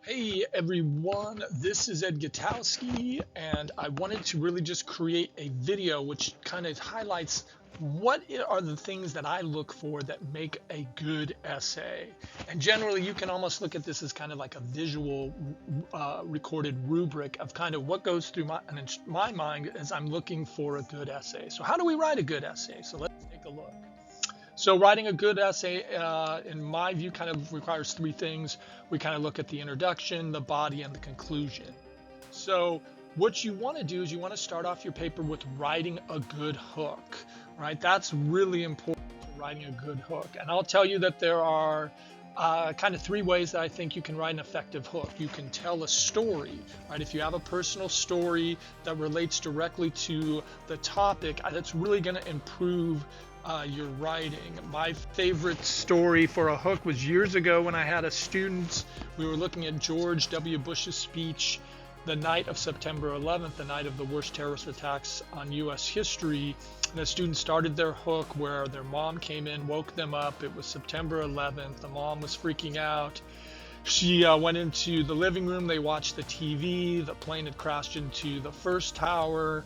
Hey everyone, this is Ed Gutowski, and I wanted to really just create a video which kind of highlights are the things that I look for that make a good essay. And generally, you can almost look at this as kind of like a visual recorded rubric of kind of what goes through my mind as I'm looking for a good essay. So, how do we write a good essay? So, let's take a look. So writing a good essay, in my view, kind of requires three things. We kind of look at the introduction, the body, and the conclusion. So what you want to do is you want to start off your paper with writing a good hook, right? That's really important to writing a good hook. And I'll tell you that there are kind of three ways that I think you can write an effective hook. You can tell a story, right? If you have a personal story that relates directly to the topic, that's really going to improve your writing. My favorite story for a hook was years ago when I had a student. We were looking at George W. Bush's speech the night of September 11th, the night of the worst terrorist attacks on U.S. history. And the students started their hook where their mom came in, woke them up. It was September 11th. The mom was freaking out. She went into the living room. They watched the TV. The plane had crashed into the first tower.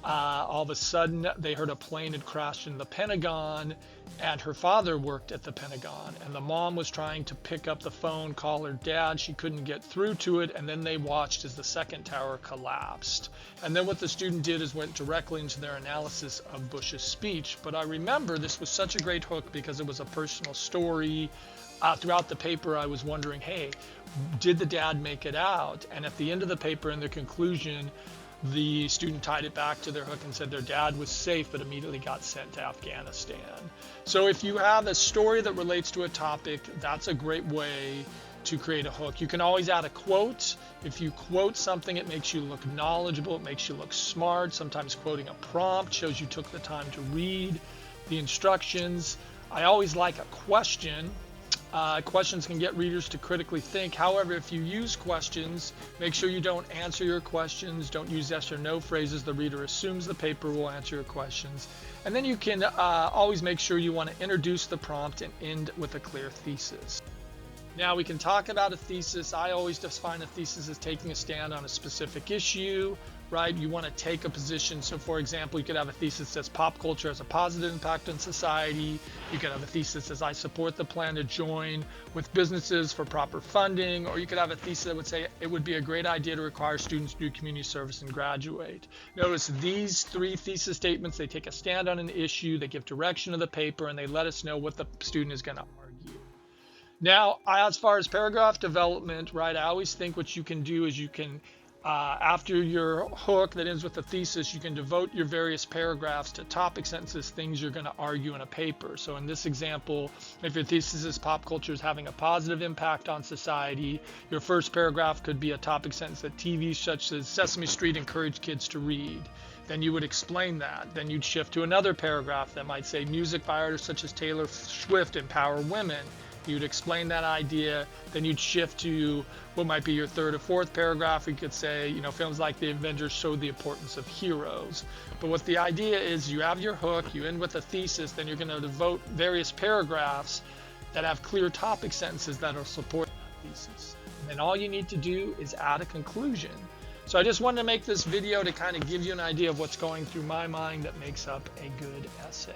All of a sudden, they heard a plane had crashed in the Pentagon, and her father worked at the Pentagon. And the mom was trying to pick up the phone, call her dad. She couldn't get through to it, and then they watched as the second tower collapsed. And then what the student did is went directly into their analysis of Bush's speech. But I remember this was such a great hook because it was a personal story. Throughout the paper, I was wondering, hey, did the dad make it out? And at the end of the paper, in the conclusion, the student tied it back to their hook and said their dad was safe but immediately got sent to Afghanistan. So if you have a story that relates to a topic, that's a great way to create a hook. You can always add a quote. If you quote something, it makes you look knowledgeable, it makes you look smart. Sometimes quoting a prompt shows you took the time to read the instructions. I always like a question. Questions can get readers to critically think. However, if you use questions, make sure you don't answer your questions. Don't use yes or no phrases. The reader assumes the paper will answer your questions. And then you can always make sure you want to introduce the prompt and end with a clear thesis. Now we can talk about a thesis. I always define a thesis as taking a stand on a specific issue, right? You want to take a position. So for example, you could have a thesis that says pop culture has a positive impact on society. You could have a thesis that says I support the plan to join with businesses for proper funding. Or you could have a thesis that would say it would be a great idea to require students to do community service and graduate. Notice these three thesis statements, they take a stand on an issue, they give direction to the paper, and they let us know what the student is going to argue. Now, as far as paragraph development, right, I always think what you can do is you can, after your hook that ends with a thesis, you can devote your various paragraphs to topic sentences, things you're going to argue in a paper. So in this example, if your thesis is pop culture is having a positive impact on society, your first paragraph could be a topic sentence that TV such as Sesame Street encourage kids to read. Then you would explain that. Then you'd shift to another paragraph that might say music by artists such as Taylor Swift empower women. You'd explain that idea, then you'd shift to what might be your third or fourth paragraph. You could say, films like The Avengers show the importance of heroes. But what the idea is, you have your hook, you end with a thesis, then you're going to devote various paragraphs that have clear topic sentences that will support that thesis. And then all you need to do is add a conclusion. So I just wanted to make this video to kind of give you an idea of what's going through my mind that makes up a good essay.